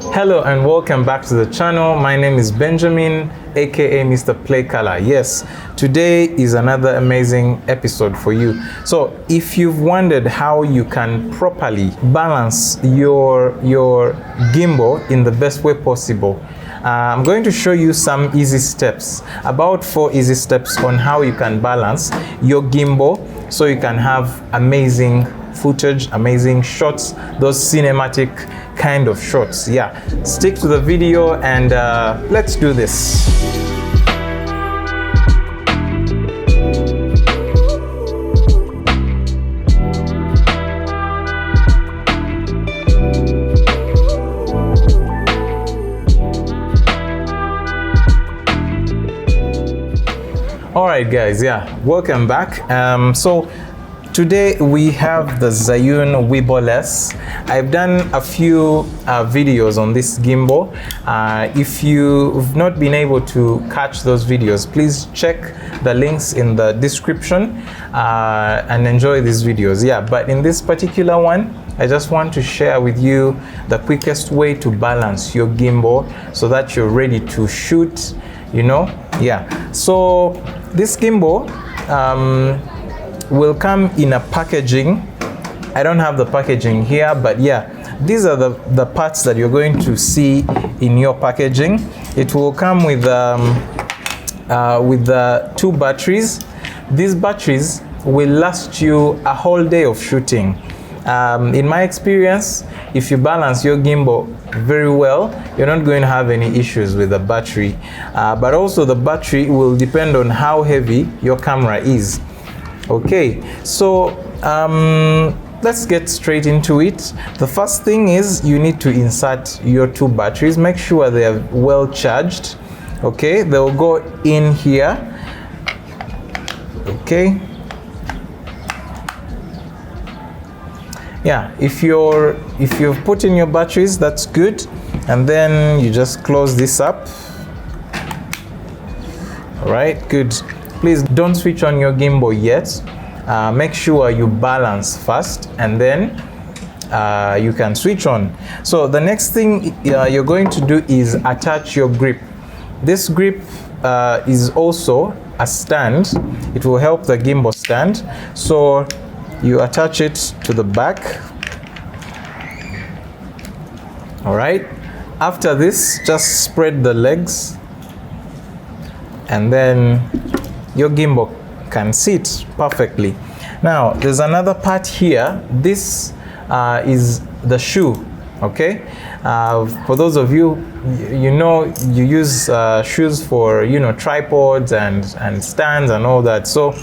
Hello and welcome back to the channel. My name is Benjamin, aka Mr. Playkala. Yes, today is another amazing episode for you. So if you've wondered how you can properly balance your gimbal in the best way possible, I'm going to show you some easy steps, about 4 easy steps on how you can balance your gimbal so you can have amazing footage, amazing shots, those cinematic kind of shots. Yeah, stick to the video and let's do this. All right guys, yeah, welcome back. So today we have the Zhiyun Weebill S. I've done a few videos on this gimbal. If you've not been able to catch those videos, please check the links in the description and enjoy these videos. Yeah, but in this particular one, I just want to share with you the quickest way to balance your gimbal so that you're ready to shoot, you know. Yeah, so this gimbal will come in a packaging. I don't have the packaging here, but yeah, these are the parts that you're going to see in your packaging. It will come with the 2 batteries. These batteries will last you a whole day of shooting. In my experience, if you balance your gimbal very well, you're not going to have any issues with the battery. But also the battery will depend on how heavy your camera is. Okay, so let's get straight into it. The first thing is you need to insert your 2 batteries. Make sure they are well charged. Okay, they'll go in here. Okay. Yeah, if you've put in your batteries, that's good. And then you just close this up. All right, good. Please don't switch on your gimbal yet. Make sure you balance first and then you can switch on. So the next thing you're going to do is attach your grip. This grip is also a stand. It will help the gimbal stand. So you attach it to the back. All right. After this, just spread the legs and then your gimbal can sit perfectly. Now there's another part here. This is the shoe. Okay, for those of you you use shoes for tripods and stands and all that. So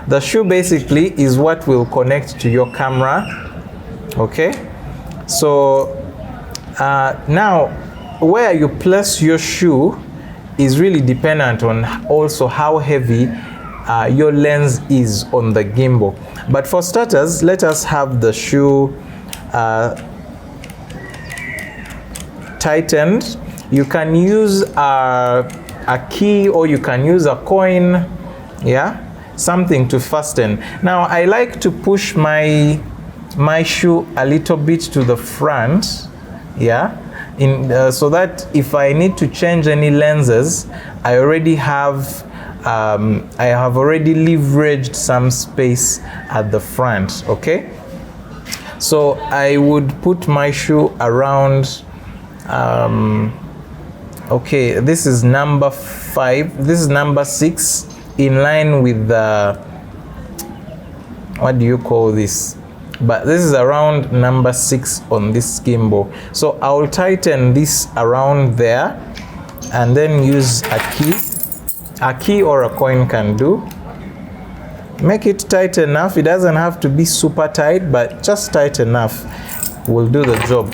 the shoe basically is what will connect to your camera. Okay, so now where you place your shoe is really dependent on also how heavy your lens is on the gimbal. But for starters, let us have the shoe tightened. You can use a key or you can use a coin, yeah, something to fasten. Now I like to push my shoe a little bit to the front, yeah, so that if I need to change any lenses, I have already leveraged some space at the front. Okay, so I would put my shoe around okay, this is number 5, this is number 6, in line with the, what do you call this, but this is around number 6 on this gimbal. So I'll tighten this around there and then use a key or a coin can do. Make it tight enough. It doesn't have to be super tight, but just tight enough will do the job.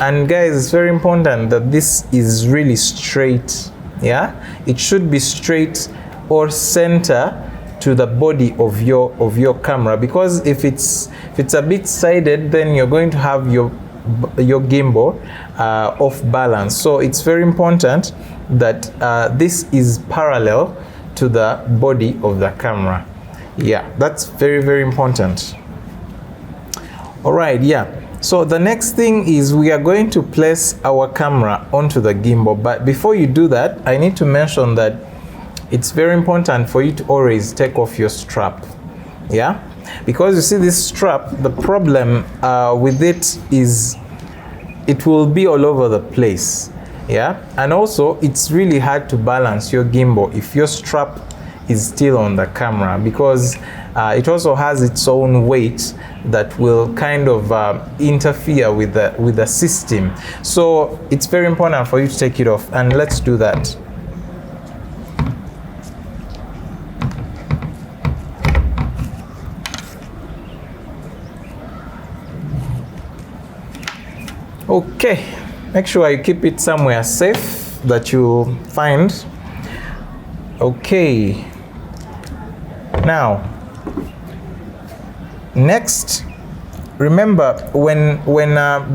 And guys, it's very important that this is really straight. Yeah, it should be straight or center to the body of your camera, because if it's a bit sided, then you're going to have your gimbal off balance. So it's very important that this is parallel to the body of the camera. Yeah, that's very, very important. All right, yeah. So the next thing is we are going to place our camera onto the gimbal, but before you do that, I need to mention that it's very important for you to always take off your strap. Yeah, because you see this strap, the problem with it is it will be all over the place. Yeah, and also it's really hard to balance your gimbal if your strap is still on the camera, because it also has its own weight that will kind of interfere with the system. So it's very important for you to take it off, and let's do that. Okay, make sure you keep it somewhere safe that you find. Okay, now next, remember when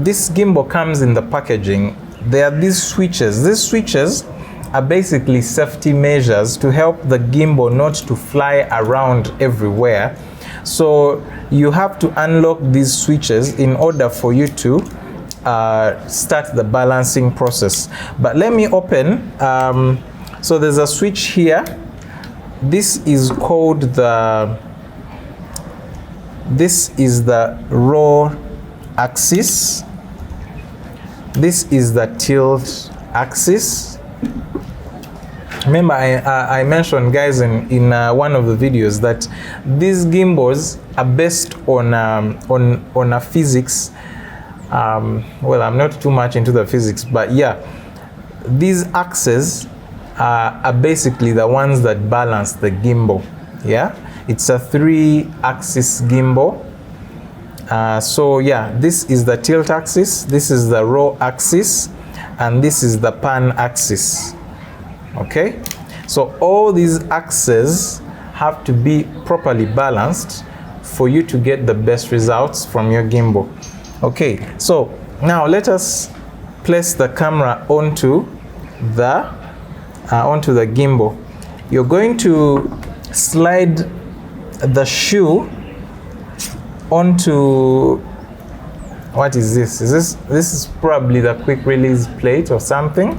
this gimbal comes in the packaging, there are these switches. These switches are basically safety measures to help the gimbal not to fly around everywhere. So you have to unlock these switches in order for you to start the balancing process. But let me open. So there's a switch here. This is called the raw axis. This is the tilt axis. Remember, I mentioned, guys, in one of the videos that these gimbals are based on a physics. Well, I'm not too much into the physics, but yeah, these axes are basically the ones that balance the gimbal. Yeah, it's a 3-axis gimbal. So yeah, this is the tilt axis, this is the roll axis, and this is the pan axis. Okay, so all these axes have to be properly balanced for you to get the best results from your gimbal. Okay, so now let us place the camera onto the gimbal. You're going to slide the shoe onto, what is this? This is probably the quick release plate or something.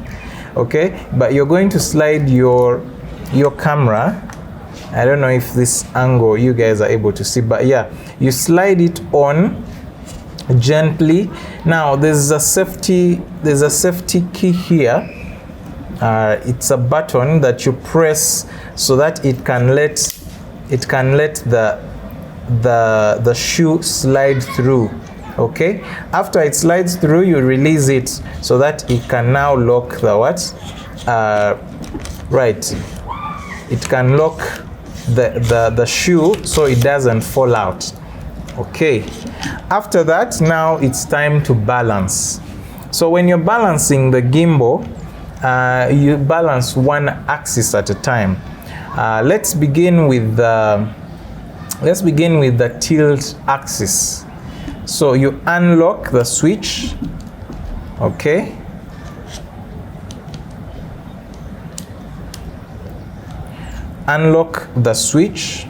Okay, but you're going to slide your camera. I don't know if this angle you guys are able to see, but yeah, you slide it on gently. Now there's a safety key here. It's a button that you press so that it can let the shoe slide through. Okay, after it slides through, you release it so that it can now lock the right, it can lock the shoe so it doesn't fall out. Okay, after that, now it's time to balance. So when you're balancing the gimbal, you balance one axis at a time. Let's begin with the tilt axis. So you unlock the switch. Okay, unlock the switch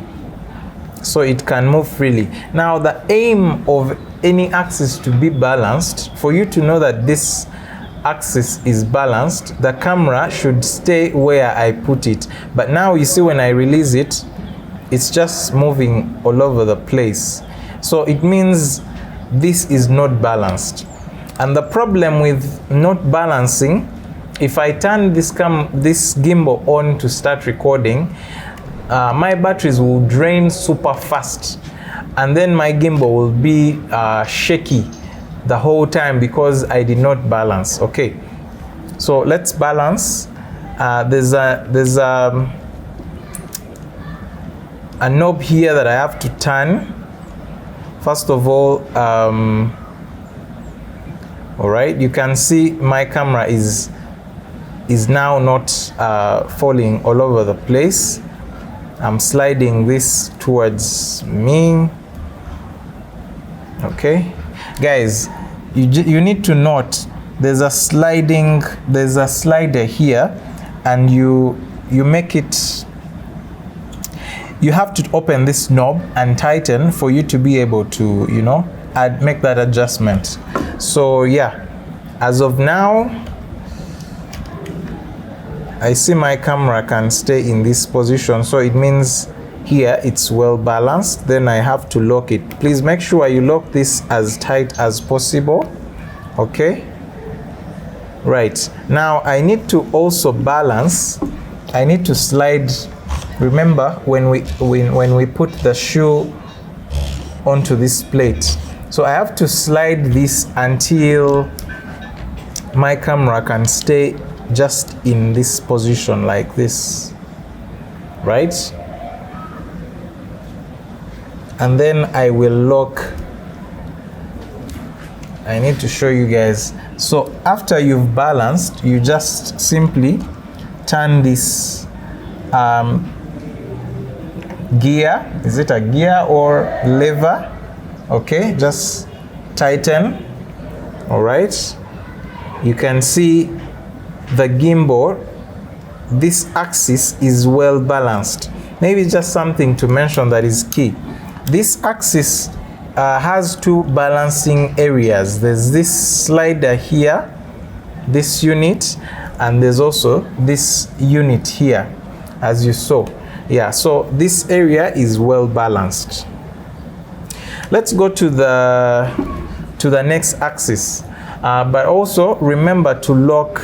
so it can move freely. Now the aim of any axis to be balanced, for you to know that this axis is balanced, the camera should stay where I put it. But now you see when I release it, it's just moving all over the place. So it means this is not balanced. And the problem with not balancing, if I turn this gimbal on to start recording, my batteries will drain super fast, and then my gimbal will be shaky the whole time because I did not balance. Okay, so let's balance. There's a knob here that I have to turn. First of all, all right, you can see my camera is now not falling all over the place. I'm sliding this towards me. Okay, guys, you need to note there's a slider here, and you make it, you have to open this knob and tighten for you to be able to, make that adjustment. So yeah, as of now, I see my camera can stay in this position, so it means here it's well balanced. Then I have to lock it. Please make sure you lock this as tight as possible. Okay, right, now I need to also balance. I need to slide. Remember when we put the shoe onto this plate, so I have to slide this until my camera can stay just in this position like this, right? And then I will lock. I need to show you guys. So after you've balanced, you just simply turn this gear. Is it a gear or lever? Okay, just tighten. All right, you can see the gimbal, this axis is well balanced. Maybe just something to mention that is key. This axis has two balancing areas. There's this slider here, this unit, and there's also this unit here, as you saw. Yeah, so this area is well balanced. Let's go to the next axis, but also remember to lock.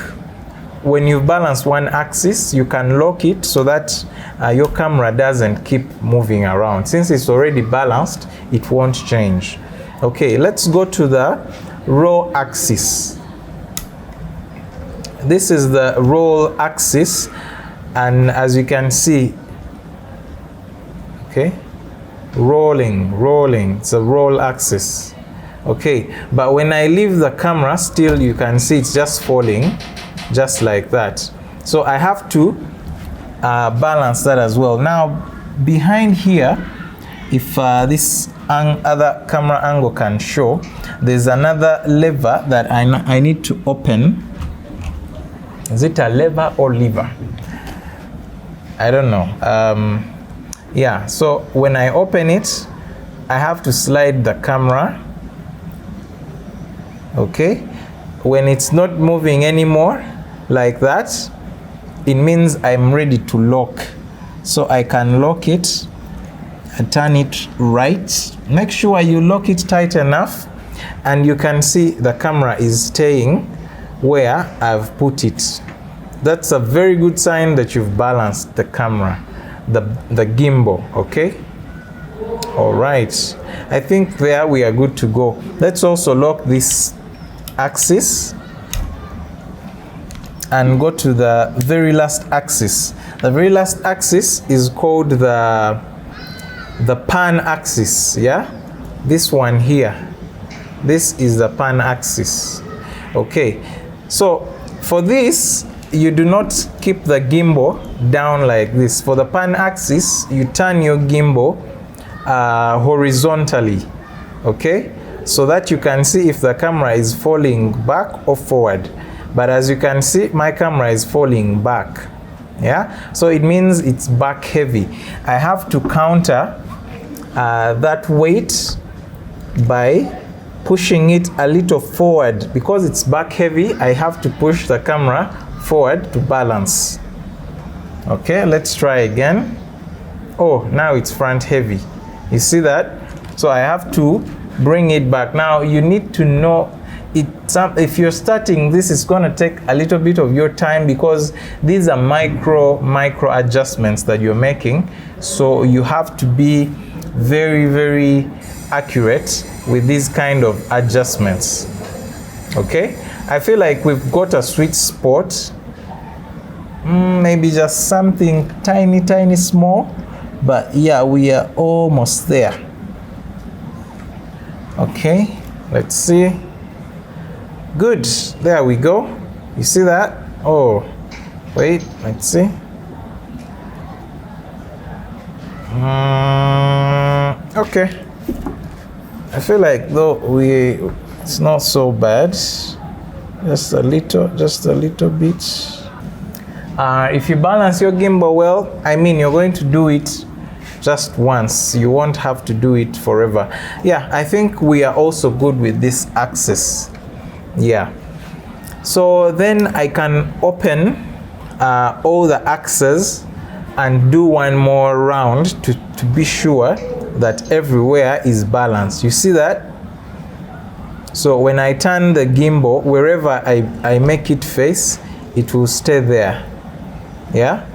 When you've balanced one axis, you can lock it so that your camera doesn't keep moving around. Since it's already balanced, it won't change. Okay, let's go to the roll axis. This is the roll axis, and as you can see, okay, rolling, it's a roll axis. Okay, but when I leave the camera, still you can see it's just falling, just like that. So I have to balance that as well. Now behind here, if this other camera angle can show, there's another lever that I need to open. Is it a lever or lever? I don't know. Yeah, so when I open it, I have to slide the camera. Okay, when it's not moving anymore like that, it means I'm ready to lock. So I can lock it and turn it right. Make sure you lock it tight enough, and you can see the camera is staying where I've put it. That's a very good sign that you've balanced the camera, the gimbal. Okay, all right, I think there we are good to go. Let's also lock this axis and go to the very last axis. The very last axis is called the pan axis. Yeah, this one here, this is the pan axis. Okay, so for this, you do not keep the gimbal down like this. For the pan axis, you turn your gimbal horizontally, okay, so that you can see if the camera is falling back or forward. But as you can see, my camera is falling back. Yeah, so it means it's back heavy. I have to counter that weight by pushing it a little forward. Because it's back heavy, I have to push the camera forward to balance. Okay, let's try again. Oh, now it's front heavy. You see that? So I have to bring it back. Now you need to know if you're starting, this is going to take a little bit of your time, because these are micro adjustments that you're making. So you have to be very, very accurate with these kind of adjustments. Okay, I feel like we've got a sweet spot. Maybe just something tiny small, but yeah, we are almost there. Okay, let's see. Good, there we go. You see that? Oh, wait, let's see. Okay, I feel like though it's not so bad. Just a little bit. If you balance your gimbal well, I mean, you're going to do it just once. You won't have to do it forever. Yeah, I think we are also good with this axis. Yeah, so then I can open all the axes and do one more round to be sure that everywhere is balanced. You see that? So when I turn the gimbal, wherever I make it face, it will stay there. Yeah,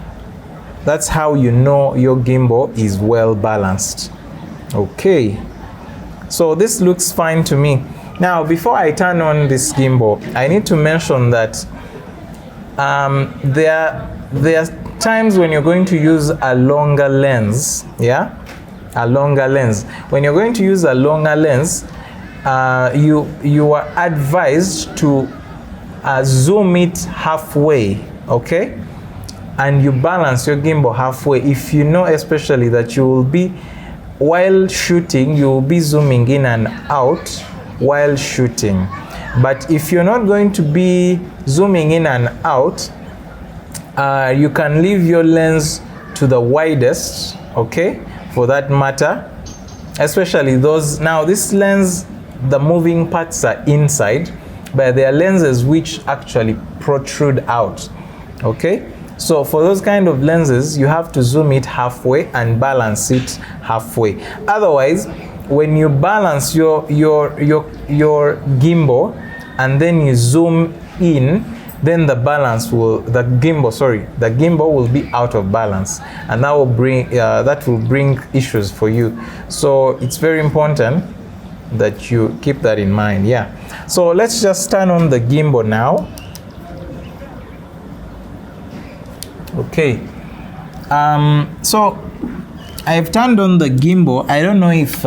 that's how you know your gimbal is well balanced. Okay, so this looks fine to me. Now before I turn on this gimbal, I need to mention that there are times when you're going to use a longer lens. Yeah, a longer lens. When you're going to use a longer lens, you are advised to zoom it halfway, okay, and you balance your gimbal halfway. If you know especially that you will be, while shooting, you will be zooming in and out while shooting. But if you're not going to be zooming in and out, you can leave your lens to the widest, okay, for that matter, especially those. Now this lens, the moving parts are inside, but there are lenses which actually protrude out, okay. So for those kind of lenses, you have to zoom it halfway and balance it halfway. Otherwise, when you balance your gimbal and then you zoom in, then the gimbal will be out of balance, and that will bring issues for you. So it's very important that you keep that in mind. Yeah, so let's just turn on the gimbal now. Okay, so I've turned on the gimbal. I don't know if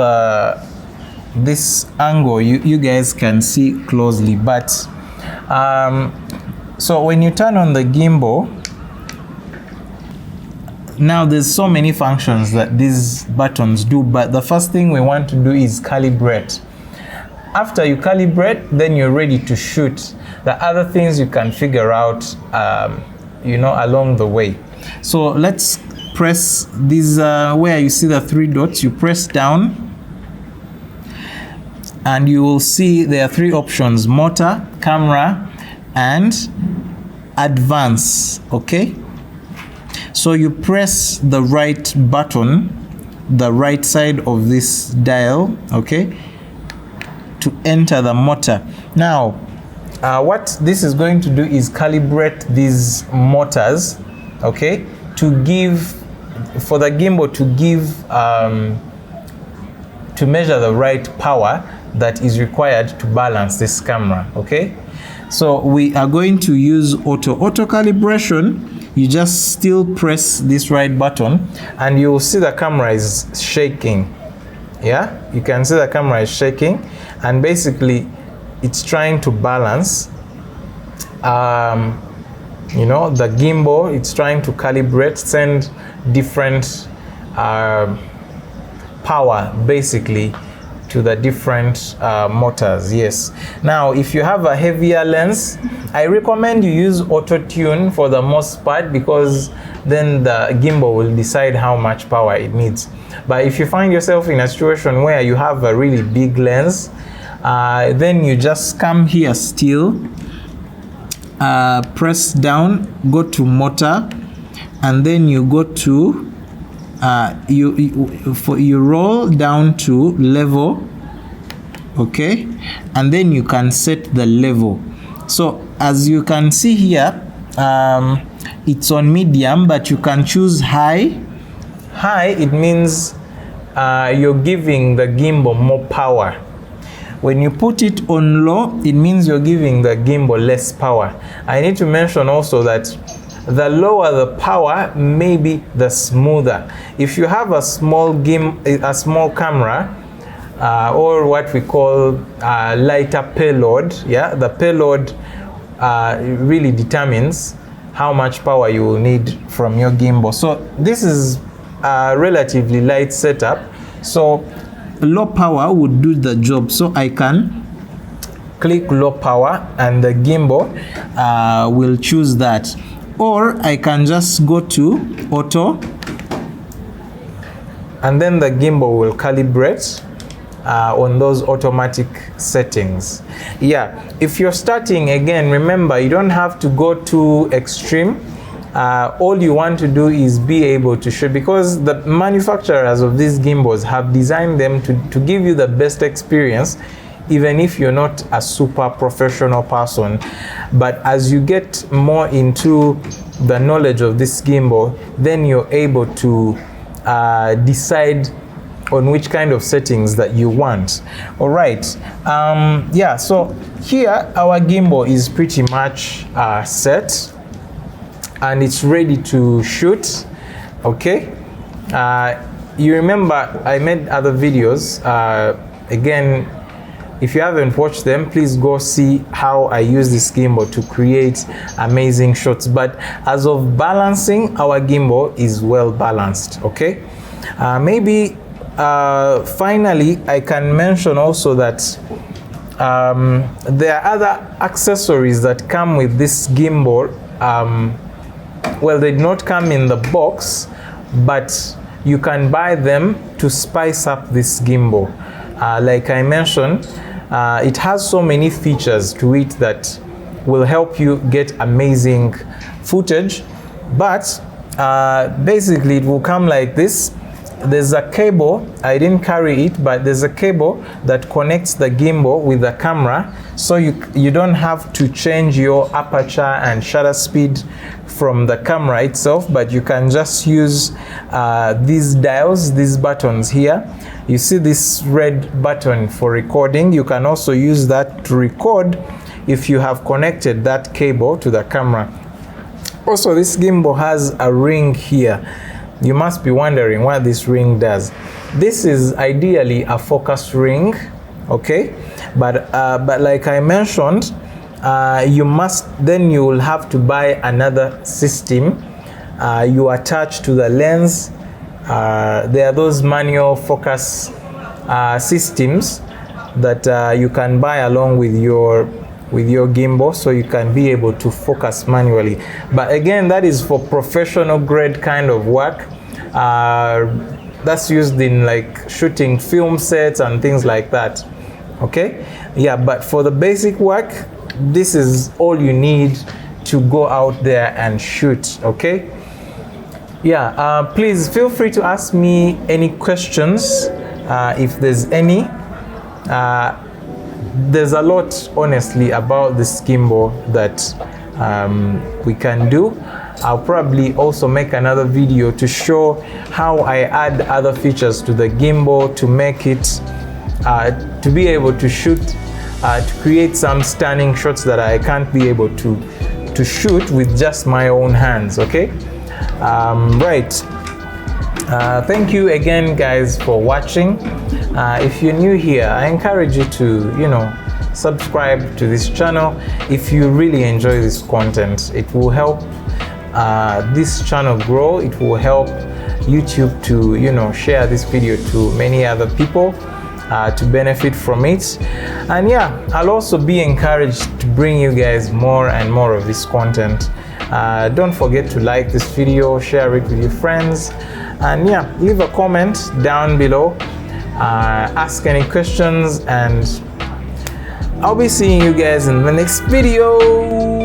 this angle you guys can see closely, but so when you turn on the gimbal, now there's so many functions that these buttons do, but the first thing we want to do is calibrate. After you calibrate, then you're ready to shoot. The other things you can figure out along the way. So let's press this where you see the three dots. You press down and you will see there are three options: motor, camera, and advance. Okay, so you press the right button, the right side of this dial, okay, to enter the motor. Now what this is going to do is calibrate these motors, okay, to give, for the gimbal to give, to measure the right power that is required to balance this camera, okay. So we are going to use auto calibration. You just still press this right button and you will see the camera is shaking. Yeah, you can see the camera is shaking, and basically it's trying to balance the gimbal. It's trying to calibrate, send different power basically to the different motors. Yes, now if you have a heavier lens, I recommend you use auto tune for the most part, because then the gimbal will decide how much power it needs. But if you find yourself in a situation where you have a really big lens, then you just come here still, press down, go to motor, and then you go to you roll down to level, okay, and then you can set the level. So as you can see here, it's on medium, but you can choose high. High, it means you're giving the gimbal more power. When you put it on low, it means you're giving the gimbal less power. I need to mention also that the lower the power, maybe the smoother. If you have a small camera, or what we call lighter payload, yeah, the payload really determines how much power you will need from your gimbal. So this is a relatively light setup, so low power would do the job. So I can click low power and the gimbal will choose that, or I can just go to auto and then the gimbal will calibrate on those automatic settings. Yeah, if you're starting, again, remember, you don't have to go too extreme. All you want to do is be able to shoot, because the manufacturers of these gimbals have designed them to give you the best experience, even if you're not a super professional person. But as you get more into the knowledge of this gimbal, then you're able to decide on which kind of settings that you want. All right, yeah, so here our gimbal is pretty much set and it's ready to shoot. Okay, you remember I made other videos. Again, if you haven't watched them, please go see how I use this gimbal to create amazing shots. But as of balancing, our gimbal is well balanced. Okay, maybe finally I can mention also that there are other accessories that come with this gimbal. Well, they did not come in the box, but you can buy them to spice up this gimbal. Like I mentioned, it has so many features to it that will help you get amazing footage. But basically it will come like this. There's a cable, I didn't carry it, but there's a cable that connects the gimbal with the camera, so you don't have to change your aperture and shutter speed from the camera itself, but you can just use these dials, these buttons here. You see this red button for recording. You can also use that to record if you have connected that cable to the camera. Also, this gimbal has a ring here. You must be wondering what this ring does. This is ideally a focus ring, okay? But like I mentioned, you will have to buy another system. You attach to the lens. There are those manual focus systems that you can buy along with your gimbal, so you can be able to focus manually. But again, that is for professional grade kind of work. That's used in like shooting film sets and things like that. Okay, yeah, but for the basic work, this is all you need to go out there and shoot. Okay, yeah, please feel free to ask me any questions if there's any. There's a lot, honestly, about this gimbal that we can do. I'll probably also make another video to show how I add other features to the gimbal to make it to be able to shoot, to create some stunning shots that I can't be able to shoot with just my own hands. Okay, right. Thank you again, guys, for watching. If you're new here, I encourage you to, subscribe to this channel. If you really enjoy this content, it will help this channel grow. It will help YouTube to, share this video to many other people to benefit from it. And yeah, I'll also be encouraged to bring you guys more and more of this content. Don't forget to like this video, share it with your friends, and yeah, leave a comment down below, ask any questions, and I'll be seeing you guys in the next video.